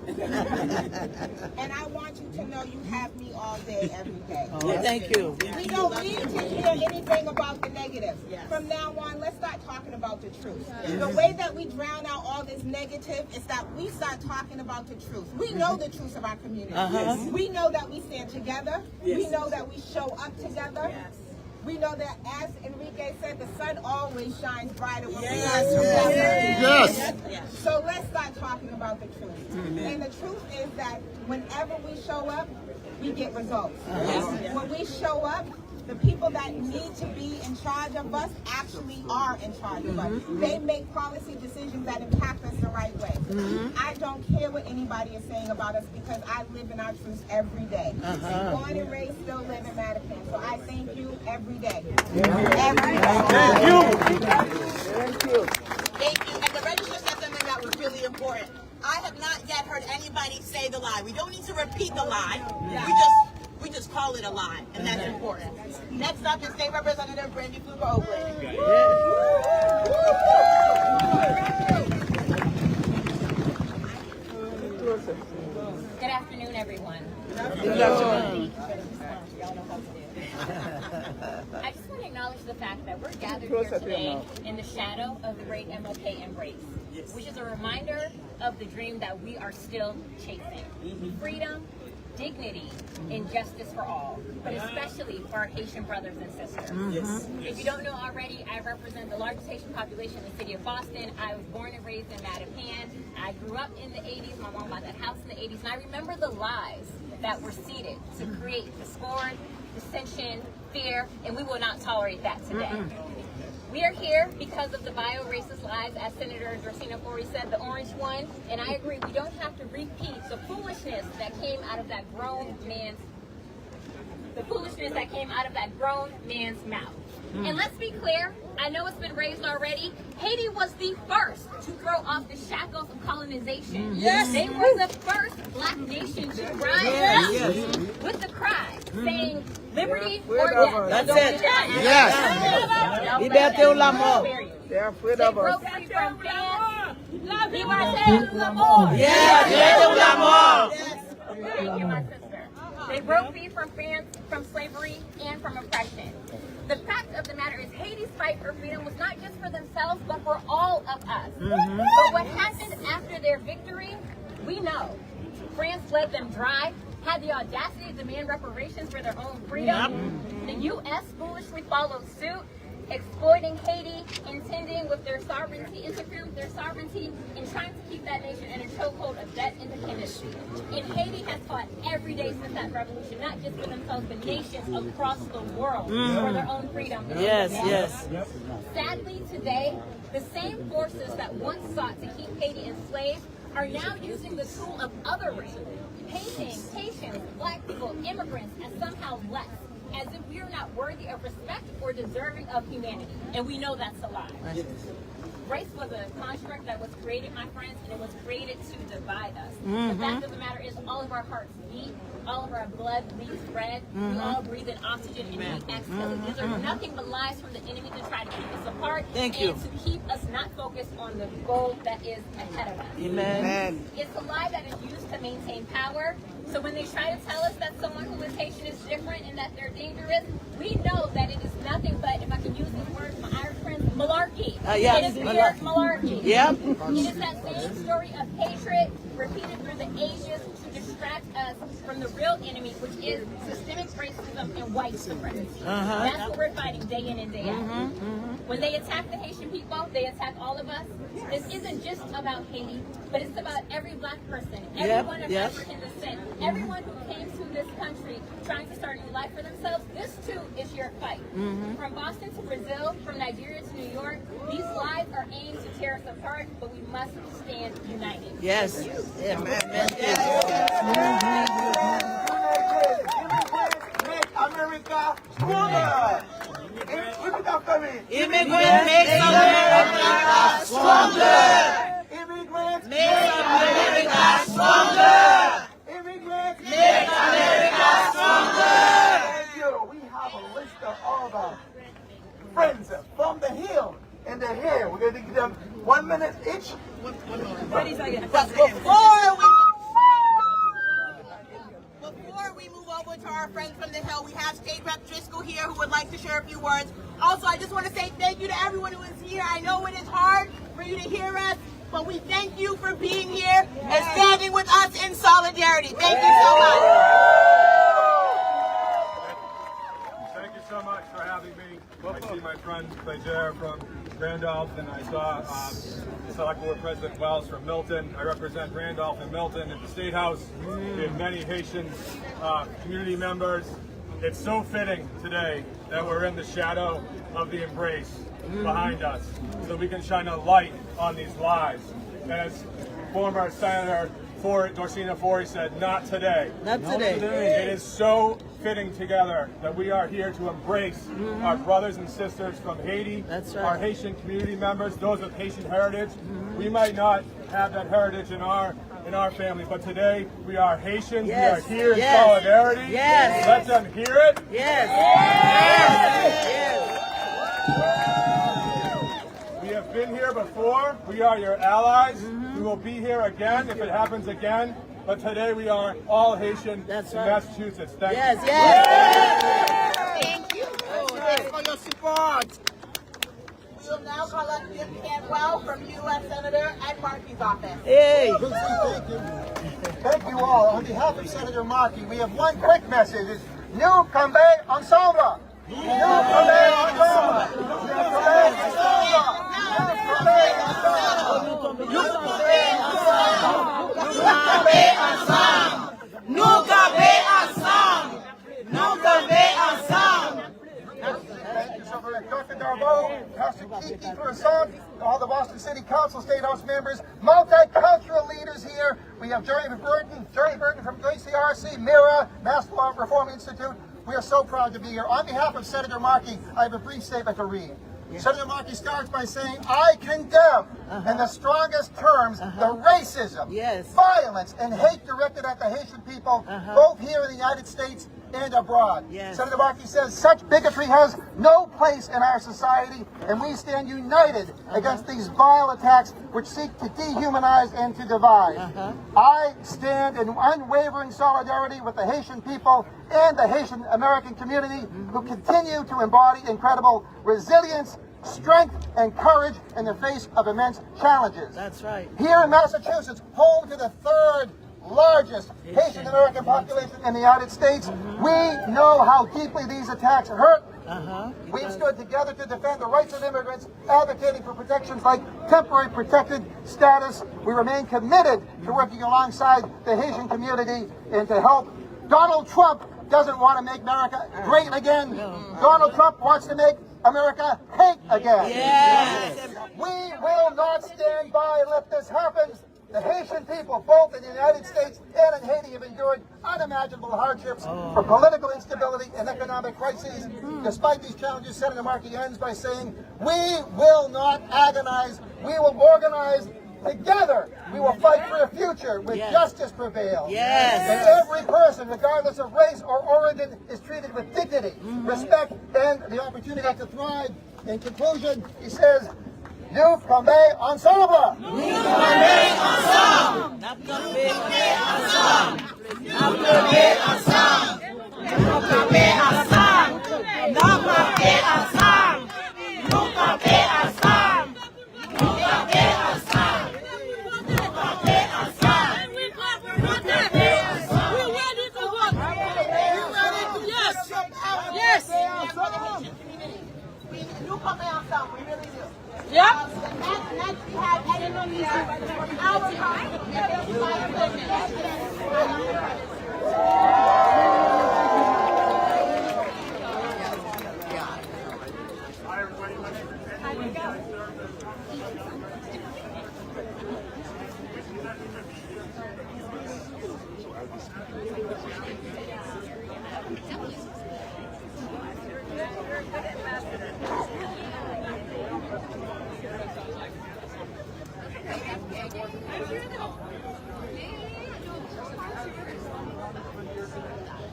[SPEAKER 13] And I want you to know you have me all day, every day.
[SPEAKER 14] Thank you.
[SPEAKER 13] We don't need to hear anything about the negative. From now on, let's start talking about the truth. The way that we drown out all this negative is that we start talking about the truth. We know the truth of our community. We know that we stand together. We know that we show up together. We know that, as Enrique said, the sun always shines brighter when we are together. So let's start talking about the truth. And the truth is that whenever we show up, we get results. When we show up, the people that need to be in charge of us actually are in charge of us. They make policy decisions that impact us the right way. I don't care what anybody is saying about us because I live in our truth every day. Born and raised, still live in Madison. So I thank you every day. Every day.
[SPEAKER 14] Thank you.
[SPEAKER 8] Thank you. Thank you. And the registrar said something that was really important. I have not yet heard anybody say the lie. We don't need to repeat the lie. We just call it a lie, and that's important. Next up is State Representative Brandy Fluker-Oakland.
[SPEAKER 5] Good afternoon, everyone. I just want to acknowledge the fact that we're gathered here today in the shadow of the great MLK embrace, which is a reminder of the dream that we are still chasing. Freedom, dignity, and justice for all, but especially for our Haitian brothers and sisters. If you don't know already, I represent the largest Haitian population in the city of Boston. I was born and raised in Mattapan. I grew up in the 80s. My mom bought that house in the 80s. And I remember the lies that were seeded to create discord, dissension, fear, and we will not tolerate that today. We are here because of the bio-racist lies, as Senator Dorsina Fori said, the orange one, and I agree, we don't have to repeat the foolishness that came out of that grown man's mouth. And let's be clear, I know it's been raised already, Haiti was the first to throw off the shackles of colonization. They were the first black nation to rise up with the cry saying liberty or death.
[SPEAKER 14] That's it. Yes. Liberté ou la mort.
[SPEAKER 9] They're afraid of us.
[SPEAKER 5] Thank you, my sister. They broke free from France, from slavery, and from oppression. The fact of the matter is Haiti's fight for freedom was not just for themselves, but for all of us. But what happened after their victory, we know. France led them dry, had the audacity to demand reparations for their own freedom. The U.S. foolishly followed suit, exploiting Haiti, intending with their sovereignty, interfering with their sovereignty, and trying to keep that nation in a chokehold of debt and dependency. And Haiti has fought every day since that revolution, not just for themselves, but nations across the world for their own freedom. Sadly, today, the same forces that once sought to keep Haiti enslaved are now using the tool of other races, painting Haitians, black people, immigrants as somehow less, as if we are not worthy of respect or deserving of humanity. And we know that's a lie. Race was a construct that was created, my friends, and it was created to divide us. The fact of the matter is all of our hearts beat, all of our blood bleeds red, we all breathe in oxygen and we exhale. These are nothing but lies from the enemy to try to keep us apart and to keep us not focused on the goal that is ahead of us.
[SPEAKER 14] Amen.
[SPEAKER 5] It's a lie that is used to maintain power. So when they try to tell us that someone who is Haitian is different and that they're dangerous, we know that it is nothing but, if I can use these words, my Irish friends, malarkey.
[SPEAKER 14] Yeah.
[SPEAKER 5] It is pure malarkey.
[SPEAKER 14] Yep.
[SPEAKER 5] It is that same story of hatred repeated through the ages to distract us from the real enemy, which is systemic racism and white supremacy. That's what we're fighting day in and day out. When they attack the Haitian people, they attack all of us. This isn't just about Haiti, but it's about every black person, everyone of African descent, everyone who came to this country trying to start a new life for themselves. This too is your fight. From Boston to Brazil, from Nigeria to New York, these lies are aimed to tear us apart, but we must stand united.
[SPEAKER 14] Yes.
[SPEAKER 6] Make America stronger. Repeat after me.
[SPEAKER 14] Immigrant makes America stronger.
[SPEAKER 6] Immigrants
[SPEAKER 14] Make America stronger.
[SPEAKER 6] Immigrants
[SPEAKER 14] Make America stronger.
[SPEAKER 6] Thank you. We have a list of all of our friends from the Hill, and they're here. We're going to give them 1 minute each.
[SPEAKER 8] Before we move over to our friends from the Hill, we have State Rep Driscoll here who would like to share a few words. Also, I just want to say thank you to everyone who is here. I know it is hard for you to hear us, but we thank you for being here and standing with us in solidarity. Thank you so much.
[SPEAKER 15] Thank you so much for having me. I see my friend Prezidan from Randolph, and I saw Select Board President Wells from Milton. I represent Randolph and Milton at the State House. We have many Haitian community members. It's so fitting today that we're in the shadow of the embrace behind us, so we can shine a light on these lies. As former Senator Dorsina Forey said, not today.
[SPEAKER 14] Not today.
[SPEAKER 15] It is so fitting together that we are here to embrace our brothers and sisters from Haiti, our Haitian community members, those with Haitian heritage. We might not have that heritage in our family, but today we are Haitians.
[SPEAKER 14] Yes.
[SPEAKER 15] We are here in solidarity.
[SPEAKER 14] Yes.
[SPEAKER 15] Let them hear it.
[SPEAKER 14] Yes.
[SPEAKER 15] We have been here before. We are your allies. We will be here again if it happens again. But today we are all Haitian in Massachusetts. Thank you.
[SPEAKER 8] Thank you. Thanks for your support. We will now call up Jim Cantwell from U.S. Senator Ed Markey's office.
[SPEAKER 14] Hey.
[SPEAKER 6] Thank you all. On behalf of Senator Markey, we have one quick message. It's Nous combat ensemble. Nous combat ensemble. Nous combat ensemble. Nous combat ensemble.
[SPEAKER 14] Nous camper ensemble. Nous camper ensemble.
[SPEAKER 6] Thank you so much. Dr. Darbo, Pastor Kiki Prezidan, all the Boston City Council, State House members, multicultural leaders here. We have Jerry Burton from ACRC, MIRA, Mass Law Reform Institute. We are so proud to be here. On behalf of Senator Markey, I have a brief statement to read. Senator Markey starts by saying, I condemn in the strongest terms the racism, violence, and hate directed at the Haitian people, both here in the United States and abroad. Senator Markey says such bigotry has no place in our society, and we stand united against these vile attacks which seek to dehumanize and to divide. I stand in unwavering solidarity with the Haitian people and the Haitian American community who continue to embody incredible resilience, strength, and courage in the face of immense challenges.
[SPEAKER 14] That's right.
[SPEAKER 6] Here in Massachusetts, home to the third largest Haitian American population in the United States, we know how deeply these attacks hurt. We've stood together to defend the rights of immigrants, advocating for protections like temporary protected status. We remain committed to working alongside the Haitian community and to help. Donald Trump doesn't want to make America great again. Donald Trump wants to make America hate again. We will not stand by and let this happen. The Haitian people, both in the United States and in Haiti, have endured unimaginable hardships for political instability and economic crises. Despite these challenges, Senator Markey ends by saying, we will not agonize, we will organize together. We will fight for a future where justice prevails. And every person, regardless of race or origin, is treated with dignity, respect, and the opportunity to thrive. In conclusion, he says, Nous combat ensemble!
[SPEAKER 14] Nous combat ensemble! Nous combat ensemble! Nous combat ensemble! Nous combat ensemble! Nous combat ensemble! Nous combat
[SPEAKER 13] Next we have Indonesia from our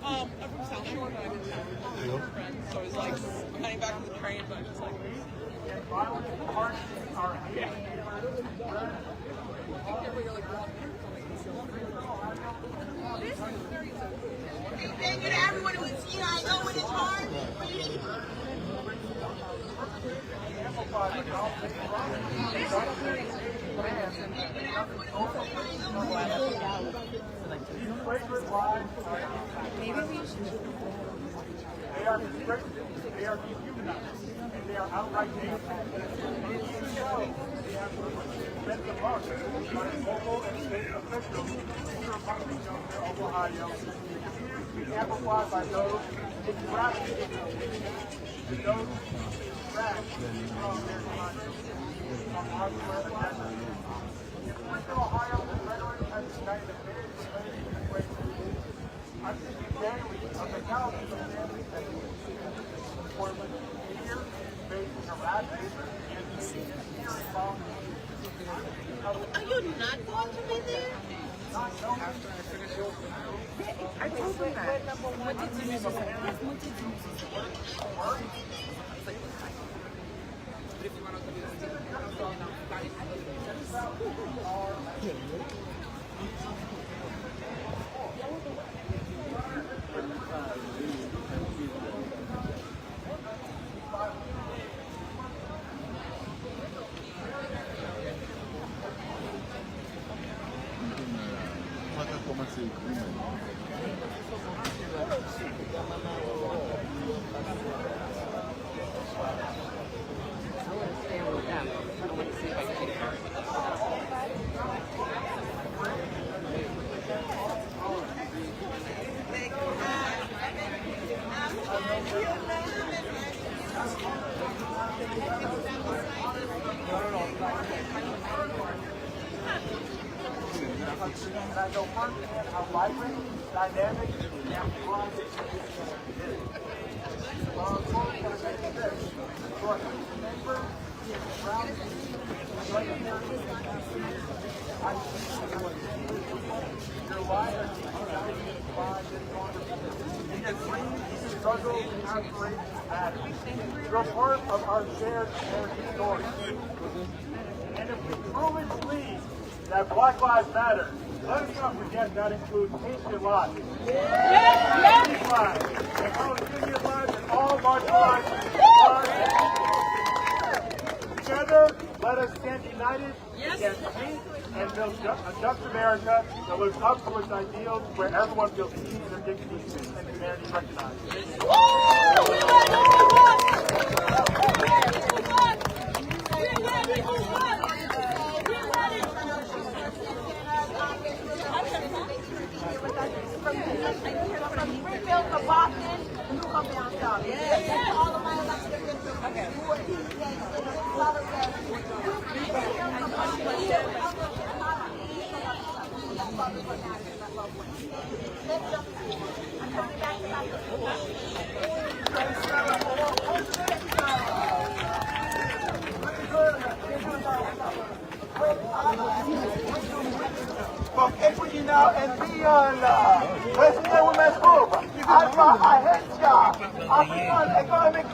[SPEAKER 16] I'm from South Shore, but I'm in town. So it's like coming back from the train, but it's like. Yeah.
[SPEAKER 13] Thank you to everyone who was here. I know when it's hard.
[SPEAKER 17] Maybe we should.
[SPEAKER 6] They are restricted, they are dehumanized, and they are outright dangerous. Even though they have spent the month by local and state officials in the Republic of Ohio, continues to be amplified by those extracting those extract from their conscience from hardware agenda. If Western Ohio and rhetoric has united a very related situation, I'm thinking daily of the thousands of families that were here facing harassment and serious violence.
[SPEAKER 13] Are you not going to be there?
[SPEAKER 17] I told them
[SPEAKER 6] And I know firsthand how vibrant, dynamic, and strong this community is. While I'm going to say this, to our neighbor, around me, right here, I see your lives are guided by this conversation. And your dreams, struggles, and aspirations matter. You're part of our shared American story. And if we truly believe that Black Lives Matter, let us not forget that includes Haitian lives. Haitian lives, and Palestinian lives, and all marginalized lives. Together, let us stand united against hate and build a just America that lives up to its ideals where everyone feels seen and their dignity and humanity recognized.
[SPEAKER 13] From Springfield to Boston, and who come down south. Yes. All of my elected officials who are PCA,
[SPEAKER 6] From equity now and beyond, President Women's Group, I hate y'all. African economic